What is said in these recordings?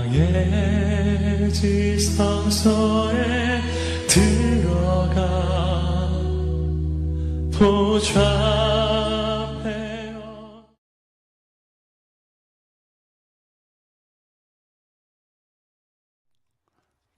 나의 지성소에 들어가 보좌하며.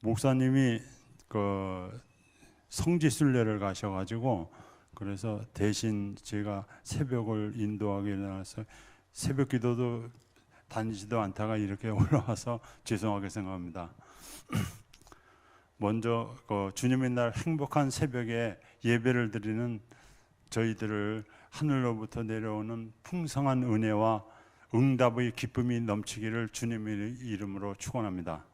목사님이 성지순례를 가셔가지고 그래서 대신 제가 새벽을 인도하게 나서 새벽 기도도 다니지도 않다가 이렇게 올라와서 죄송하게 생각합니다. 먼저 주님의 날 행복한 새벽에 예배를 드리는 저희들을 하늘로부터 내려오는 풍성한 은혜와 응답의 기쁨이 넘치기를 주님의 이름으로 축원합니다.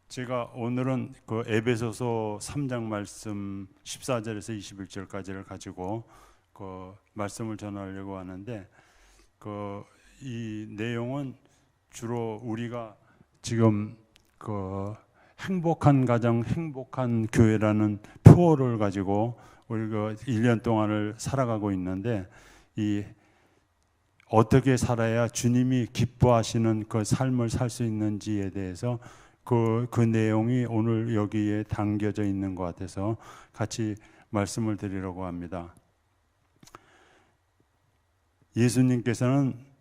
제가 오늘은 에베소서 3장 말씀 14절에서 21절까지를 가지고 말씀을 전하려고 하는데 이 내용은 주로 우리가 지금 행복한 가정, 행복한 교회라는 표어를 가지고 우리가 1년 동안을 살아가고 있는데 이 어떻게 살아야 주님이 기뻐하시는 그 삶을 살 수 있는지에 대해서 그 내용이 오늘 여기에 담겨져 있는 것 같아서 같이 말씀을 드리려고 합니다. 예수님께서는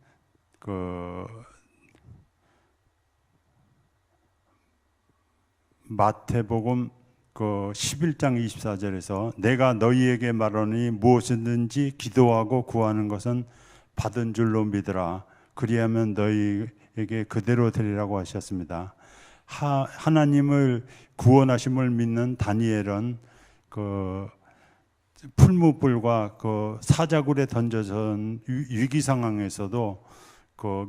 마태복음 11장 24절에서 내가 너희에게 말하니 무엇이든지 기도하고 구하는 것은 받은 줄로 믿으라. 그리하면 너희에게 그대로 되리라고 하셨습니다. 하나님을 구원하심을 믿는 다니엘은 풀무불과 사자굴에 던져진 위기 상황에서도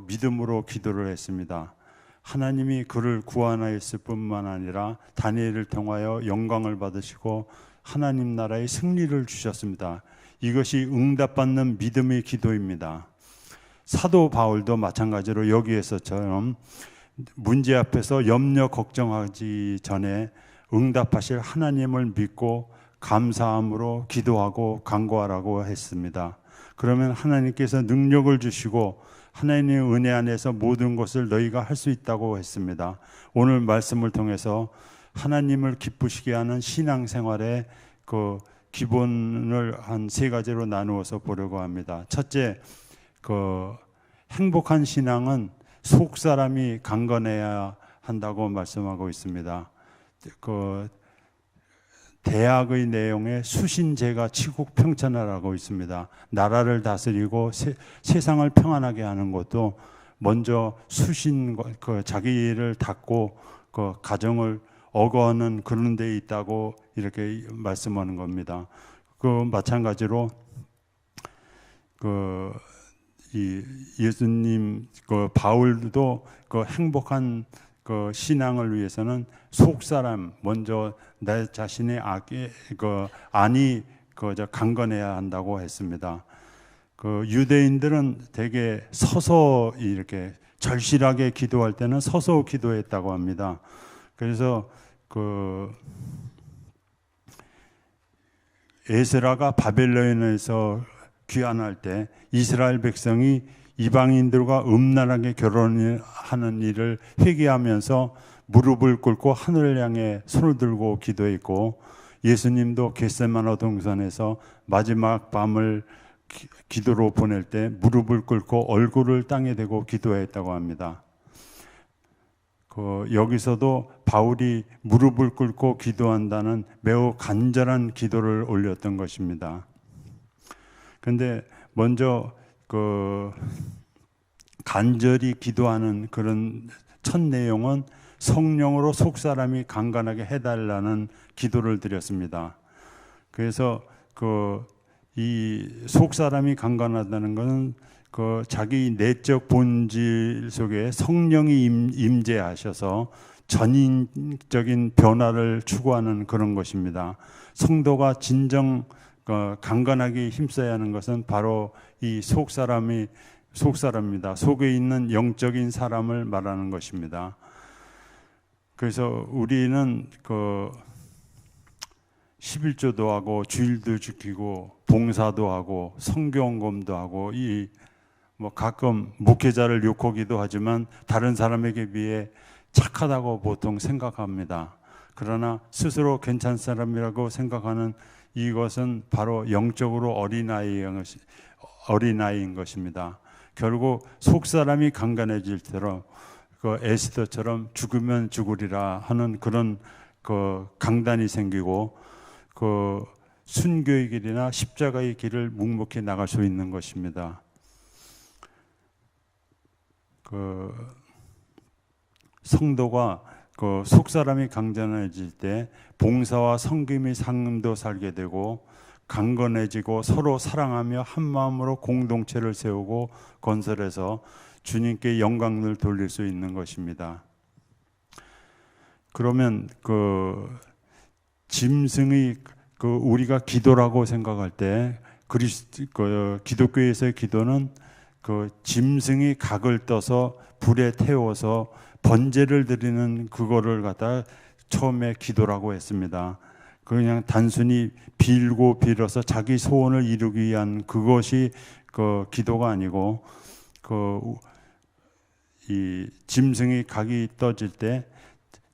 믿음으로 기도를 했습니다. 하나님이 그를 구원하였을 뿐만 아니라 다니엘을 통하여 영광을 받으시고 하나님 나라의 승리를 주셨습니다. 이것이 응답받는 믿음의 기도입니다. 사도 바울도 마찬가지로 여기에서처럼 문제 앞에서 염려 걱정하기 전에 응답하실 하나님을 믿고 감사함으로 기도하고 간구하라고 했습니다. 그러면 하나님께서 능력을 주시고 하나님의 은혜 안에서 모든 것을 너희가 할 수 있다고 했습니다. 오늘 말씀을 통해서 하나님을 기쁘시게 하는 신앙생활의 기본을 한 세 가지로 나누어서 보려고 합니다. 첫째, 행복한 신앙은 속 사람이 강건해야 한다고 말씀하고 있습니다. 대학의 내용에 수신제가 치국평천하라고 있습니다. 나라를 다스리고 세상을 평안하게 하는 것도 먼저 수신, 자기를 닦고 가정을 억어하는 그런 데 있다고 이렇게 말씀하는 겁니다. 마찬가지로 이 예수님 바울도 행복한 신앙을 위해서는 속 사람 먼저 내 자신의 안이 강건해야 한다고 했습니다. 유대인들은 되게 서서 이렇게 절실하게 기도할 때는 서서 기도했다고 합니다. 그래서 에스라가 바벨론에서 귀환할 때 이스라엘 백성이 이방인들과 음란하게 결혼하는 일을 회개하면서 무릎을 꿇고 하늘을 향해 손을 들고 기도했고, 예수님도 겟세마네 동산에서 마지막 밤을 기도로 보낼 때 무릎을 꿇고 얼굴을 땅에 대고 기도했다고 합니다. 여기서도 바울이 무릎을 꿇고 기도한다는 매우 간절한 기도를 올렸던 것입니다. 그런데 먼저 간절히 기도하는 그런 첫 내용은 성령으로 속 사람이 강건하게 해달라는 기도를 드렸습니다. 그래서 이 속 사람이 강건하다는 것은 자기 내적 본질 속에 성령이 임재하셔서 전인적인 변화를 추구하는 그런 것입니다. 성도가 진정 강건하게 힘써야 하는 것은 바로 이 속 사람입니다. 속에 있는 영적인 사람을 말하는 것입니다. 그래서 우리는 11조도 하고 주일도 지키고 봉사도 하고 성경검도 하고 뭐 가끔 목회자를 욕하기도 하지만 다른 사람에게 비해 착하다고 보통 생각합니다. 그러나 스스로 괜찮은 사람이라고 생각하는 이것은 바로 영적으로 어린아이인 것입니다. 결국 속사람이 강간해질 때로 그 에스더처럼 죽으면 죽으리라 하는 그런 그 강단이 생기고 그 순교의 길이나 십자가의 길을 묵묵히 나갈 수 있는 것입니다. 그 성도가 그 속사람이 강간해질 때 봉사와 섬김의 삶도 살게 되고 강건해지고 서로 사랑하며 한 마음으로 공동체를 세우고 건설해서 주님께 영광을 돌릴 수 있는 것입니다. 그러면 그 짐승의 그 우리가 기도라고 생각할 때 기독교에서의 기도는 그 짐승이 각을 떠서 불에 태워서 번제를 드리는 그거를 갖다 처음에 기도라고 했습니다. 그냥 단순히 빌고 빌어서 자기 소원을 이루기 위한 그것이 그 기도가 아니고 이 짐승이 각이 떠질 때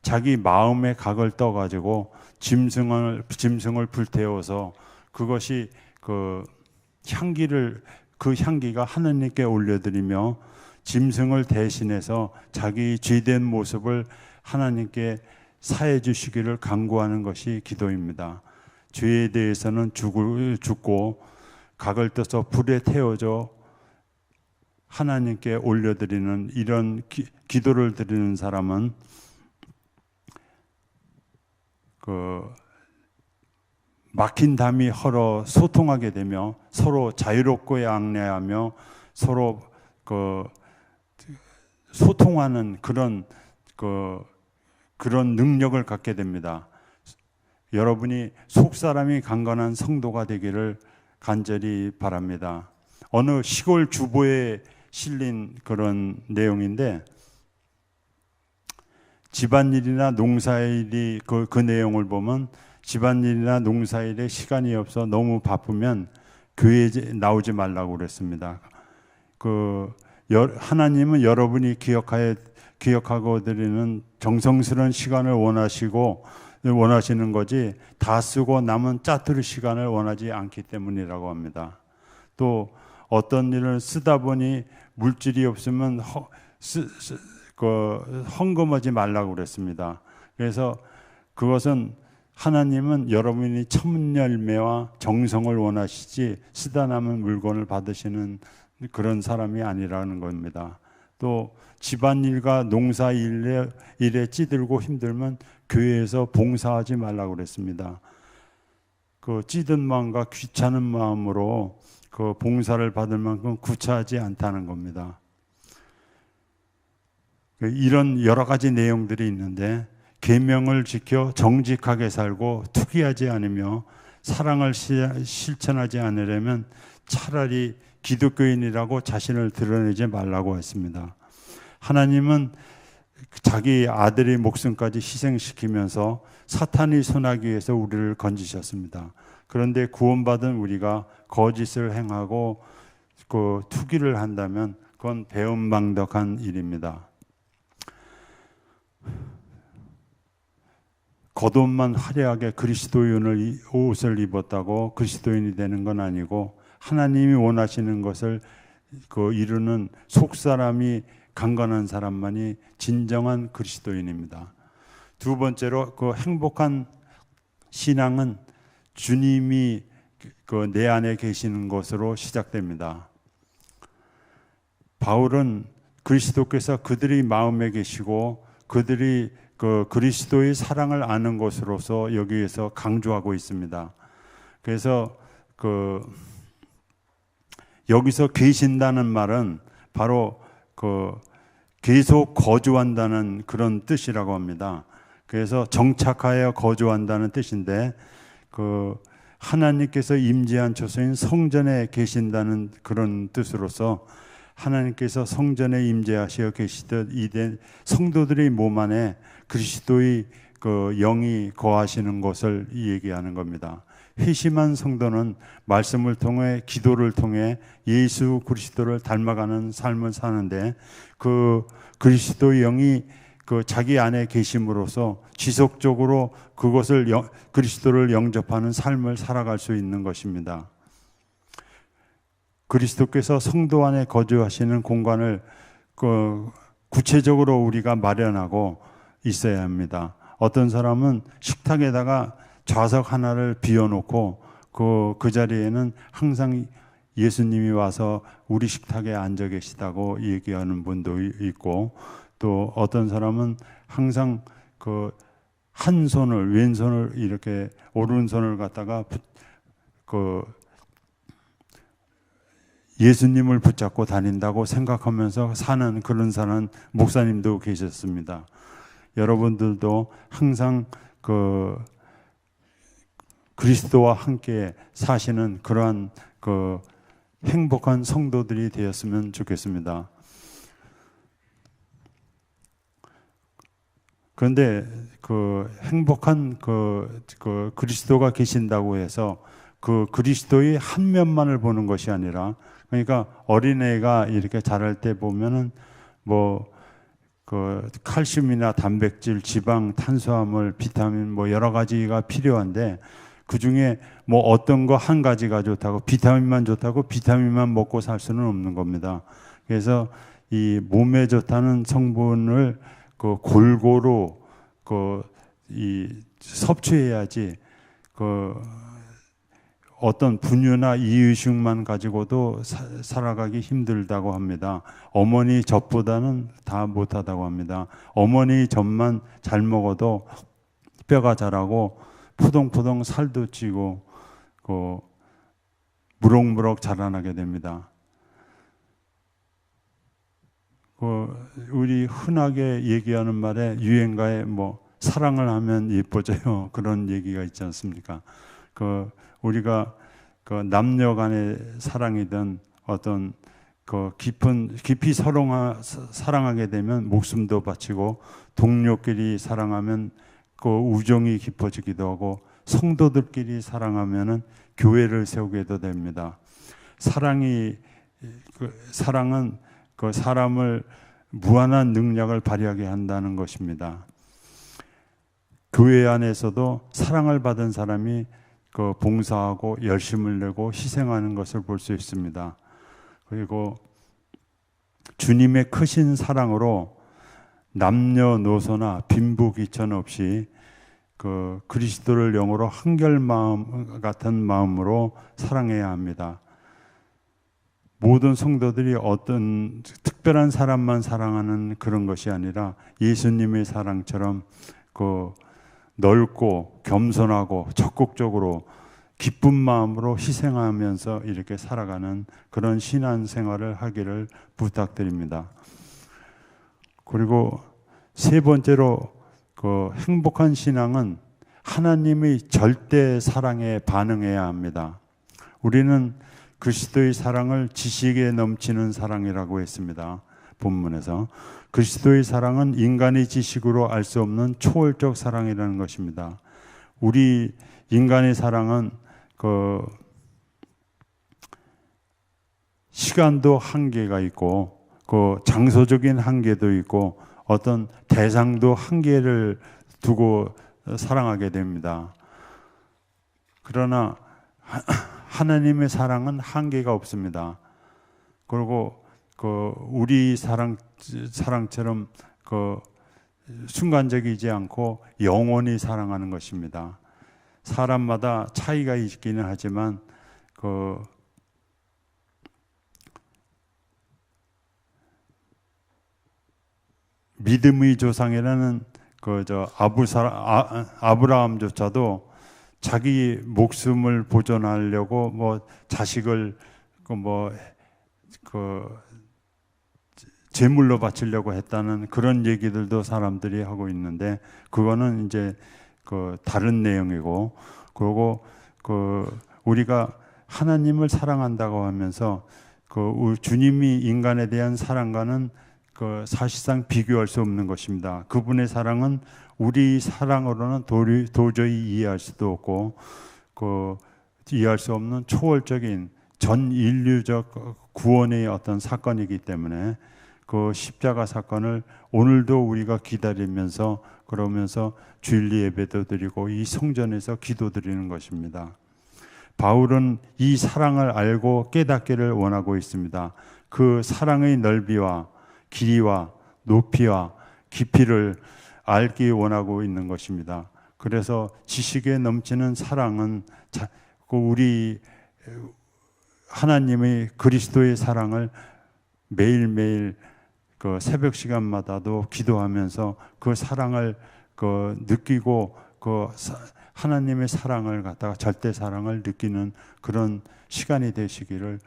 자기 마음의 각을 떠 가지고 짐승을 불태워서 그것이 그 향기가 하나님께 올려드리며 짐승을 대신해서 자기 죄된 모습을 하나님께 사해 주시기를 간구하는 것이 기도입니다. 죄에 대해서는 죽고 각을 떠서 불에 태워져 하나님께 올려드리는 이런 기도를 드리는 사람은 그 막힌 담이 헐어 소통하게 되며 서로 자유롭고 양례하며 서로 그 소통하는 그런 능력을 갖게 됩니다. 여러분이 속사람이 강건한 성도가 되기를 간절히 바랍니다. 어느 시골 주보에 실린 그런 내용인데 집안일이나 농사일이 그 내용을 보면 집안일이나 농사일에 시간이 없어 너무 바쁘면 교회에 나오지 말라고 그랬습니다. 하나님은 여러분이 기억하고 드리는 정성스러운 시간을 원하시는 거지 다 쓰고 남은 짜투리 시간을 원하지 않기 때문이라고 합니다. 또 어떤 일을 쓰다 보니 물질이 없으면 헝금하지 말라고 그랬습니다. 그래서 그것은 하나님은 여러분이 첨열매와 정성을 원하시지 쓰다 남은 물건을 받으시는 그런 사람이 아니라는 겁니다. 또 집안일과 농사일에 찌들고 힘들면 교회에서 봉사하지 말라고 그랬습니다. 그 찌든 마음과 귀찮은 마음으로 그 봉사를 받을 만큼 구차하지 않다는 겁니다. 이런 여러 가지 내용들이 있는데 계명을 지켜 정직하게 살고 투기하지 않으며 사랑을 실천하지 않으려면 차라리 기독교인이라고 자신을 드러내지 말라고 했습니다. 하나님은 자기 아들의 목숨까지 희생시키면서 사탄이 손하기 위해서 우리를 건지셨습니다. 그런데 구원받은 우리가 거짓을 행하고 그 투기를 한다면 그건 배은망덕한 일입니다. 겉옷만 화려하게 그리스도인의 옷을 입었다고 그리스도인이 되는 건 아니고 하나님이 원하시는 것을 이루는 속사람이 강건한 사람만이 진정한 그리스도인입니다. 두 번째로 그 행복한 신앙은 주님이 내 안에 계시는 것으로 시작됩니다. 바울은 그리스도께서 그들이 마음에 계시고 그들이 그리스도의 사랑을 아는 것으로서 여기에서 강조하고 있습니다. 그래서 여기서 계신다는 말은 바로 계속 거주한다는 그런 뜻이라고 합니다. 그래서 정착하여 거주한다는 뜻인데 하나님께서 임재한 처소인 성전에 계신다는 그런 뜻으로서 하나님께서 성전에 임재하시어 계시듯 이된 성도들의 몸 안에 그리스도의 영이 거하시는 것을 얘기하는 겁니다. 회심한 성도는 말씀을 통해 기도를 통해 예수 그리스도를 닮아가는 삶을 사는데 그 그리스도의 영이 그 자기 안에 계심으로써 지속적으로 그것을 그리스도를 영접하는 삶을 살아갈 수 있는 것입니다. 그리스도께서 성도 안에 거주하시는 공간을 구체적으로 우리가 마련하고 있어야 합니다. 어떤 사람은 식탁에다가 좌석 하나를 비워놓고 그 자리에는 항상 예수님이 와서 우리 식탁에 앉아 계시다고 얘기하는 분도 있고, 또 어떤 사람은 항상 그 한 손을, 왼손을 이렇게 오른손을 갖다가 예수님을 붙잡고 다닌다고 생각하면서 사는 그런 사람 목사님도 계셨습니다. 여러분들도 항상 그리스도와 함께 사시는 그러한 행복한 성도들이 되었으면 좋겠습니다. 그런데 행복한 그리스도가 계신다고 해서 그 그리스도의 한 면만을 보는 것이 아니라, 그러니까 어린애가 이렇게 자랄 때 보면은 칼슘이나 단백질, 지방, 탄수화물, 비타민 여러 가지가 필요한데, 그 중에 어떤 거 한 가지가 좋다고, 비타민만 좋다고 비타민만 먹고 살 수는 없는 겁니다. 그래서 이 몸에 좋다는 성분을 골고루 섭취해야지 어떤 분유나 이유식만 가지고도 살아가기 힘들다고 합니다. 어머니 젖보다는 다 못하다고 합니다. 어머니 젖만 잘 먹어도 뼈가 자라고 푸동푸동 살도 찌고 무럭무럭 자라나게 됩니다. 우리 흔하게 얘기하는 말에 유행가에 사랑을 하면 예뻐져요, 그런 얘기가 있지 않습니까? 우리가 남녀 간의 사랑이든 어떤 깊이 사랑하게 되면 목숨도 바치고, 동료끼리 사랑하면 우정이 깊어지기도 하고, 성도들끼리 사랑하면은 교회를 세우게도 됩니다. 사랑은 사람을 무한한 능력을 발휘하게 한다는 것입니다. 교회 안에서도 사랑을 받은 사람이 봉사하고 열심을 내고 희생하는 것을 볼 수 있습니다. 그리고 주님의 크신 사랑으로 남녀노소나 빈부귀천 없이 그리스도를 영으로 한결마음 같은 마음으로 사랑해야 합니다. 모든 성도들이 어떤 특별한 사람만 사랑하는 그런 것이 아니라 예수님의 사랑처럼 넓고 겸손하고 적극적으로 기쁜 마음으로 희생하면서 이렇게 살아가는 그런 신앙생활을 하기를 부탁드립니다. 그리고 세 번째로 행복한 신앙은 하나님의 절대 사랑에 반응해야 합니다. 우리는 그리스도의 사랑을 지식에 넘치는 사랑이라고 했습니다. 본문에서 그리스도의 사랑은 인간의 지식으로 알 수 없는 초월적 사랑이라는 것입니다. 우리 인간의 사랑은 시간도 한계가 있고 장소적인 한계도 있고 어떤 대상도 한계를 두고 사랑하게 됩니다. 그러나 하나님의 사랑은 한계가 없습니다. 그리고 우리 사랑처럼 순간적이지 않고 영원히 사랑하는 것입니다. 사람마다 차이가 있기는 하지만 믿음의 조상이라는 아브라함조차도 자기 목숨을 보존하려고 자식을 제물로 바치려고 했다는 그런 얘기들도 사람들이 하고 있는데, 그거는 이제 다른 내용이고, 그리고 우리가 하나님을 사랑한다고 하면서 주님이 인간에 대한 사랑과는 사실상 비교할 수 없는 것입니다. 그분의 사랑은 우리 사랑으로는 도저히 이해할 수도 없고 이해할 수 없는 초월적인 전 인류적 구원의 어떤 사건이기 때문에 그 십자가 사건을 오늘도 우리가 기다리면서 그러면서 주일 예배도 드리고 이 성전에서 기도 드리는 것입니다. 바울은 이 사랑을 알고 깨닫기를 원하고 있습니다. 그 사랑의 넓이와 길이와 높이와 깊이를 알기 원하고 있는 것입니다. 그래서 지식에 넘치는 사랑은 우리 하나님의 그리스도의 사랑을 매일매일 그 새벽 시간마다도 기도하면서 그 사랑을 느끼고 하나님의 사랑을 갖다가 절대 사랑을 느끼는 그런 시간이 되시기를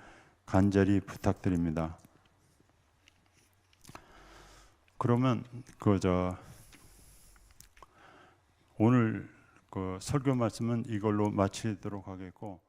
간절히 부탁드립니다. 그러면 오늘 설교 말씀은 이걸로 마치도록 하겠고.